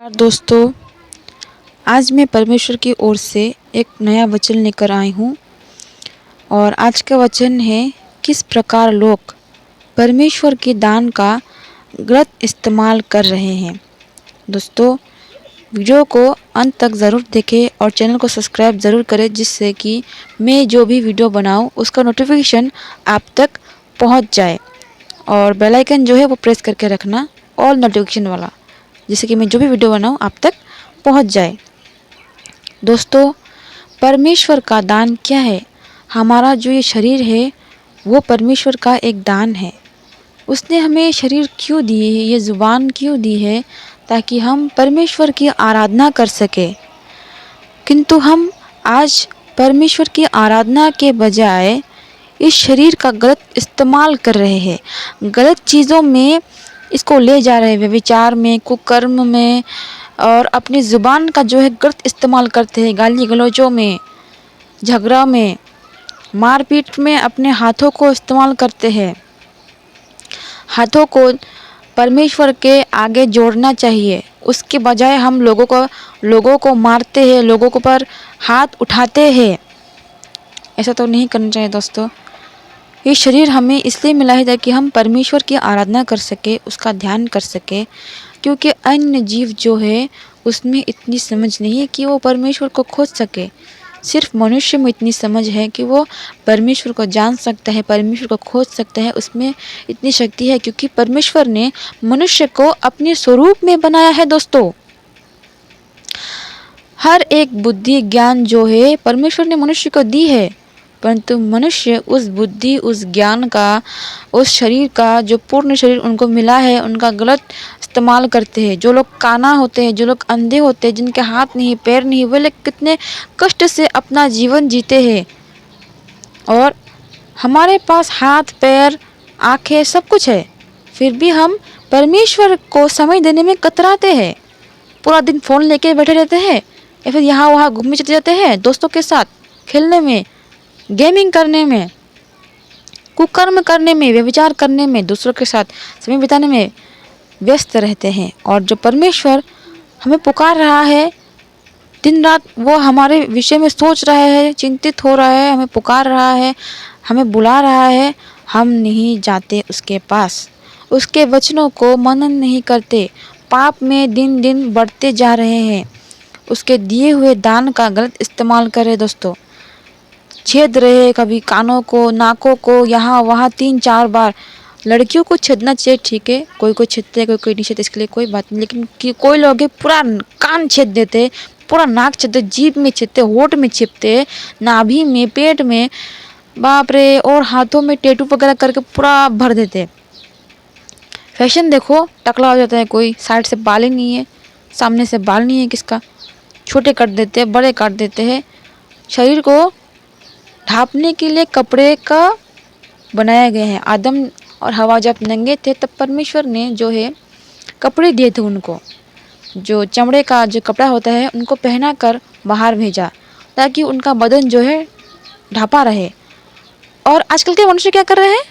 दोस्तों, आज मैं परमेश्वर की ओर से एक नया वचन लेकर आई हूँ और आज का वचन है किस प्रकार लोग परमेश्वर के दान का गलत इस्तेमाल कर रहे हैं। दोस्तों, वीडियो को अंत तक ज़रूर देखें और चैनल को सब्सक्राइब ज़रूर करें, जिससे कि मैं जो भी वीडियो बनाऊँ उसका नोटिफिकेशन आप तक पहुँच जाए। और बेल आइकन जो है वो प्रेस करके रखना, ऑल नोटिफिकेशन वाला, जिससे कि मैं जो भी वीडियो बनाऊँ आप तक पहुंच जाए। दोस्तों, परमेश्वर का दान क्या है? हमारा जो ये शरीर है वो परमेश्वर का एक दान है। उसने हमें शरीर क्यों दी है, ये ज़ुबान क्यों दी है? ताकि हम परमेश्वर की आराधना कर सके। किंतु हम आज परमेश्वर की आराधना के बजाय इस शरीर का गलत इस्तेमाल कर रहे हैं, गलत चीज़ों में इसको ले जा रहे हैं, व्यभिचार में, कुकर्म में, और अपनी ज़ुबान का जो है गलत इस्तेमाल करते हैं, गाली गलौजों में, झगड़ा में, मारपीट में अपने हाथों को इस्तेमाल करते हैं। हाथों को परमेश्वर के आगे जोड़ना चाहिए, उसके बजाय हम लोगों को मारते हैं, लोगों को पर हाथ उठाते हैं। ऐसा तो नहीं करना चाहिए दोस्तों। ये शरीर हमें इसलिए मिला है ताकि हम परमेश्वर की आराधना कर सके, उसका ध्यान कर सके, क्योंकि अन्य जीव जो है उसमें इतनी समझ नहीं है कि वो परमेश्वर को खोज सके। सिर्फ मनुष्य में इतनी समझ है कि वो परमेश्वर को जान सकता है, परमेश्वर को खोज सकता है, उसमें इतनी शक्ति है क्योंकि परमेश्वर ने मनुष्य को अपने स्वरूप में बनाया है। दोस्तों, हर एक बुद्धि ज्ञान जो है परमेश्वर ने मनुष्य को दी है, परंतु मनुष्य उस बुद्धि, उस ज्ञान का, उस शरीर का, जो पूर्ण शरीर उनको मिला है, उनका गलत इस्तेमाल करते हैं। जो लोग काना होते हैं, जो लोग अंधे होते हैं, जिनके हाथ नहीं, पैर नहीं, वे लोग कितने कष्ट से अपना जीवन जीते हैं। और हमारे पास हाथ, पैर, आँखें, सब कुछ है, फिर भी हम परमेश्वर को समय देने में कतराते हैं। पूरा दिन फ़ोन लेके बैठे रहते हैं या फिर यहाँ वहाँ घूमने चले जाते हैं, दोस्तों के साथ खेलने में, गेमिंग करने में, कुकर्म करने में, व्यभिचार करने में, दूसरों के साथ समय बिताने में व्यस्त रहते हैं। और जो परमेश्वर हमें पुकार रहा है दिन रात, वो हमारे विषय में सोच रहा है, चिंतित हो रहा है, हमें पुकार रहा है, हमें बुला रहा है, हम नहीं जाते उसके पास, उसके वचनों को मनन नहीं करते, पाप में दिन दिन बढ़ते जा रहे हैं, उसके दिए हुए दान का गलत इस्तेमाल करें। दोस्तों, छेद रहे कभी कानों को, नाकों को, यहाँ वहाँ 3-4 बार। लड़कियों को छेदना चाहिए, ठीक है, कोई छेदते, कोई नहीं छेदते, इसके लिए कोई बात नहीं, लेकिन कोई लोग पूरा कान छेद देते, पूरा नाक छेदते, जीभ में छेदते, होठ में छेदते, नाभि में, पेट में, बाप रे, और हाथों में टैटू वगैरह करके पूरा भर देते। फैशन देखो, टकला हो जाता है, कोई साइड से बाल ही नहीं है, सामने से बाल नहीं है किसका, छोटे कर देते हैं, बड़े काट देते हैं। शरीर को ढांपने के लिए कपड़े का बनाया गया है। आदम और हवा जब नंगे थे तब परमेश्वर ने जो है कपड़े दिए थे उनको, जो चमड़े का जो कपड़ा होता है उनको पहना कर बाहर भेजा, ताकि उनका बदन जो है ढांपा रहे। और आजकल के मनुष्य क्या कर रहे हैं,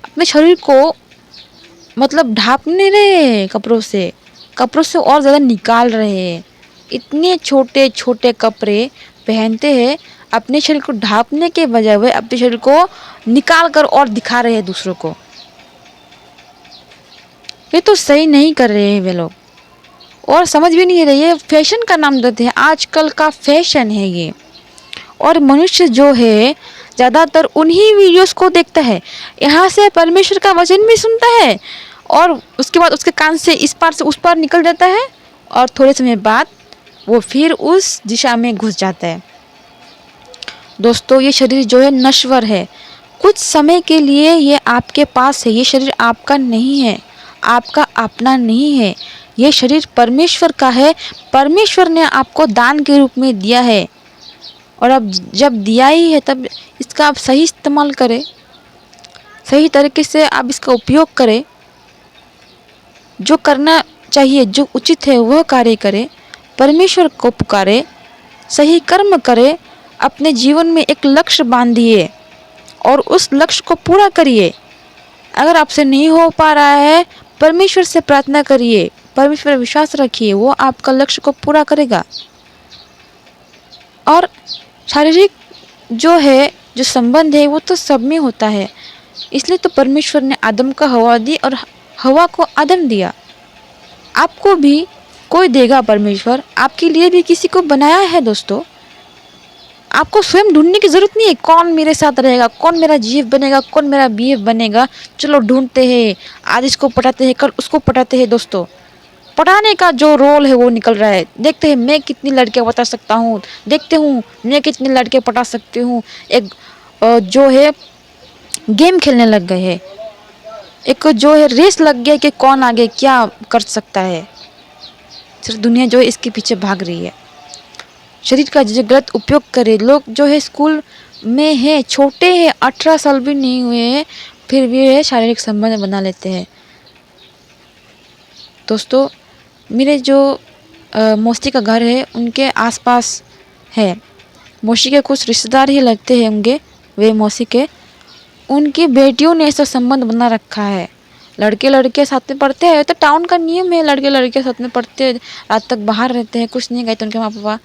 अपने शरीर को मतलब ढांप नहीं रहे, कपड़ों से और ज़्यादा निकाल रहे हैं। इतने छोटे छोटे कपड़े पहनते हैं, अपने शरीर को ढांपने के बजाय वे अपने शरीर को निकाल कर और दिखा रहे हैं दूसरों को। ये तो सही नहीं कर रहे हैं वे लोग, और समझ भी नहीं रहे, ये फैशन का नाम देते हैं, आजकल का फैशन है ये। और मनुष्य जो है ज़्यादातर उन्हीं वीडियोस को देखता है, यहाँ से परमेश्वर का वचन भी सुनता है और उसके बाद उसके कान से इस पार से उस पार निकल जाता है, और थोड़े समय बाद वो फिर उस दिशा में घुस जाता है। दोस्तों, ये शरीर जो है नश्वर है, कुछ समय के लिए ये आपके पास है, ये शरीर आपका नहीं है, आपका अपना नहीं है, ये शरीर परमेश्वर का है, परमेश्वर ने आपको दान के रूप में दिया है। और अब जब दिया ही है तब इसका आप सही इस्तेमाल करें, सही तरीके से आप इसका उपयोग करें, जो करना चाहिए, जो उचित है वह कार्य करें, परमेश्वर को पुकारे, सही कर्म करें, अपने जीवन में एक लक्ष्य बांधिए और उस लक्ष्य को पूरा करिए। अगर आपसे नहीं हो पा रहा है, परमेश्वर से प्रार्थना करिए, परमेश्वर पर विश्वास रखिए, वो आपका लक्ष्य को पूरा करेगा। और शारीरिक जो संबंध है वो तो सब में होता है, इसलिए तो परमेश्वर ने आदम को हवा दी और हवा को आदम दिया। आपको भी कोई देगा परमेश्वर, आपके लिए भी किसी को बनाया है दोस्तों। आपको स्वयं ढूंढने की जरूरत नहीं है कौन मेरे साथ रहेगा, कौन मेरा जीएफ बनेगा, कौन मेरा बीएफ बनेगा। चलो ढूंढते हैं, आज इसको पटाते हैं, कल उसको पटाते हैं। दोस्तों, पढ़ाने का जो रोल है वो निकल रहा है। देखते हैं मैं कितनी लड़कियां बता सकता हूँ, देखते हूँ मैं कितनी लड़के पटा सकती हूँ। एक जो है गेम खेलने लग गए हैं, एक जो है रेस लग गया कि कौन आगे क्या कर सकता है। सिर्फ दुनिया जो है इसके पीछे भाग रही है। शरीर का जो गलत उपयोग करे लोग जो है स्कूल में है, छोटे हैं, 18 साल भी नहीं हुए हैं, फिर भी है शारीरिक संबंध बना लेते हैं। दोस्तों, मेरे जो मौसी का घर है उनके आसपास है, मौसी के कुछ रिश्तेदार ही लगते हैं होंगे वे मौसी के। उनकी बेटियों ने ऐसा संबंध बना रखा है। लड़के लड़के साथ में पढ़ते हैं, तो टाउन का नियम है, लड़के लड़के साथ में पढ़ते हैं, रात तक बाहर रहते हैं, कुछ नहीं कहते उनके माँ पापा,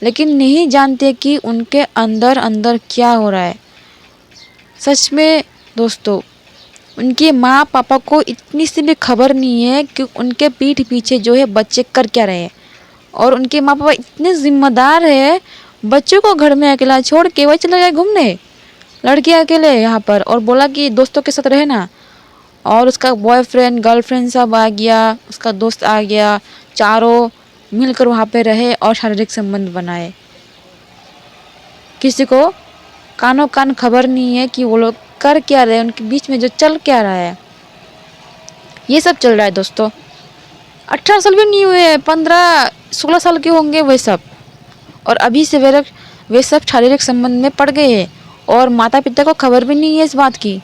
लेकिन नहीं जानते कि उनके अंदर अंदर क्या हो रहा है। सच में दोस्तों, उनके माँ पापा को इतनी सी भी खबर नहीं है कि उनके पीठ पीछे जो है बच्चे कर क्या रहे हैं। और उनके माँ पापा इतने जिम्मेदार है, बच्चों को घर में अकेला छोड़ के वही चले गए घूमने, लड़के अकेले यहाँ पर, और बोला कि दोस्तों के साथ रहना। और उसका बॉयफ्रेंड गर्लफ्रेंड सब आ गया, उसका दोस्त आ गया, चारों मिलकर वहाँ पे रहे और शारीरिक संबंध बनाए। किसी को कानों कान खबर नहीं है कि वो लोग कर क्या रहे हैं, उनके बीच में जो चल क्या रहा है। ये सब चल रहा है दोस्तों। 18 साल भी नहीं हुए, 15-16 साल के होंगे वे सब, और अभी से वे सब शारीरिक संबंध में पड़ गए हैं और माता पिता को खबर भी नहीं है इस बात की।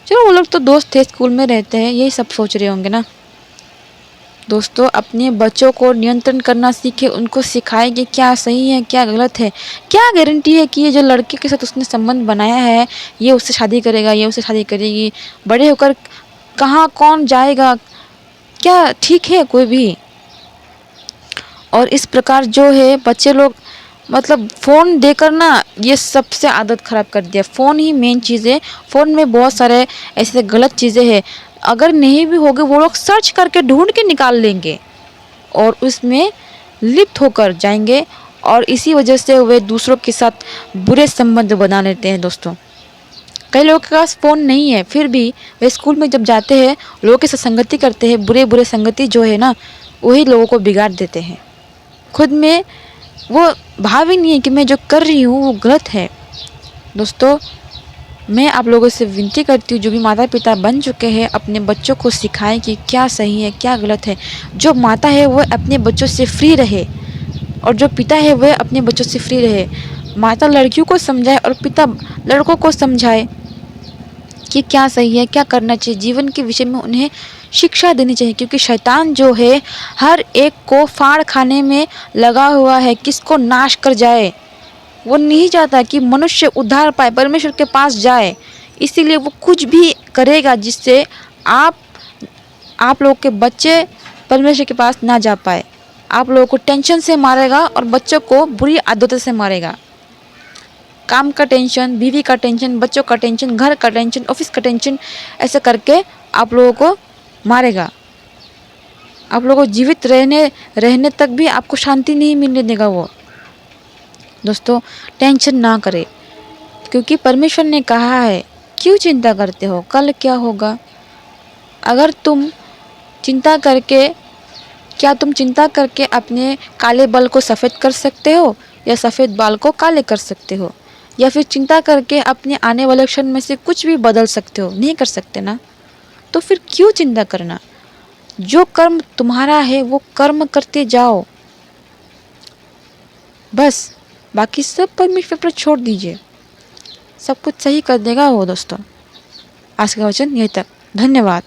चलो, वो लोग तो दोस्त थे, स्कूल में रहते हैं, यही सब सोच रहे होंगे ना। दोस्तों, अपने बच्चों को नियंत्रण करना सीखे, उनको सिखाए कि क्या सही है क्या गलत है। क्या गारंटी है कि ये जो लड़के के साथ उसने संबंध बनाया है ये उससे शादी करेगा, ये उससे शादी करेगी, बड़े होकर कहाँ कौन जाएगा, क्या ठीक है कोई भी। और इस प्रकार जो है बच्चे लोग मतलब फ़ोन देकर ना ये सबसे आदत ख़राब कर दिया। फ़ोन ही मेन चीज़ है, फ़ोन में बहुत सारे ऐसे गलत चीज़ें हैं, अगर नहीं भी होगे वो लोग सर्च करके ढूंढ के निकाल लेंगे और उसमें लिप्त होकर जाएंगे, और इसी वजह से वे दूसरों के साथ बुरे संबंध बना लेते हैं। दोस्तों, कई लोगों के पास फ़ोन नहीं है, फिर भी वे स्कूल में जब जाते हैं लोगों के साथ संगति करते हैं, बुरे बुरे संगति जो है ना वही लोगों को बिगाड़ देते हैं। खुद में वो भाव ही नहीं है कि मैं जो कर रही हूँ वो गलत है। दोस्तों, मैं आप लोगों से विनती करती हूँ, जो भी माता पिता बन चुके हैं अपने बच्चों को सिखाएं कि क्या सही है क्या गलत है। जो माता है वो अपने बच्चों से फ्री रहे और जो पिता है वह अपने बच्चों से फ्री रहे। माता लड़कियों को समझाए और पिता लड़कों को समझाए कि क्या सही है क्या करना चाहिए। जीवन के विषय में उन्हें शिक्षा देनी चाहिए, क्योंकि शैतान जो है हर एक को फाड़ खाने में लगा हुआ है, किसको नाश कर जाए। वो नहीं चाहता कि मनुष्य उद्धार पाए, परमेश्वर के पास जाए, इसीलिए वो कुछ भी करेगा जिससे आप लोग के बच्चे परमेश्वर के पास ना जा पाए। आप लोगों को टेंशन से मारेगा और बच्चों को बुरी आदतों से मारेगा। काम का टेंशन, बीवी का टेंशन, बच्चों का टेंशन, घर का टेंशन, ऑफिस का टेंशन, ऐसे करके आप लोगों को मारेगा। आप लोगों को जीवित रहने तक भी आपको शांति नहीं मिलने देगा वो। दोस्तों, टेंशन ना करें, क्योंकि परमेश्वर ने कहा है क्यों चिंता करते हो, कल क्या होगा। अगर तुम चिंता करके अपने काले बाल को सफ़ेद कर सकते हो या सफ़ेद बाल को काले कर सकते हो, या फिर चिंता करके अपने आने वाले क्षण में से कुछ भी बदल सकते हो? नहीं कर सकते ना, तो फिर क्यों चिंता करना। जो कर्म तुम्हारा है वो कर्म करते जाओ, बस बाकी सब परमेश्वर पर छोड़ दीजिए, सब कुछ सही कर देगा वो। दोस्तों, आज का वचन यहीं तक, धन्यवाद।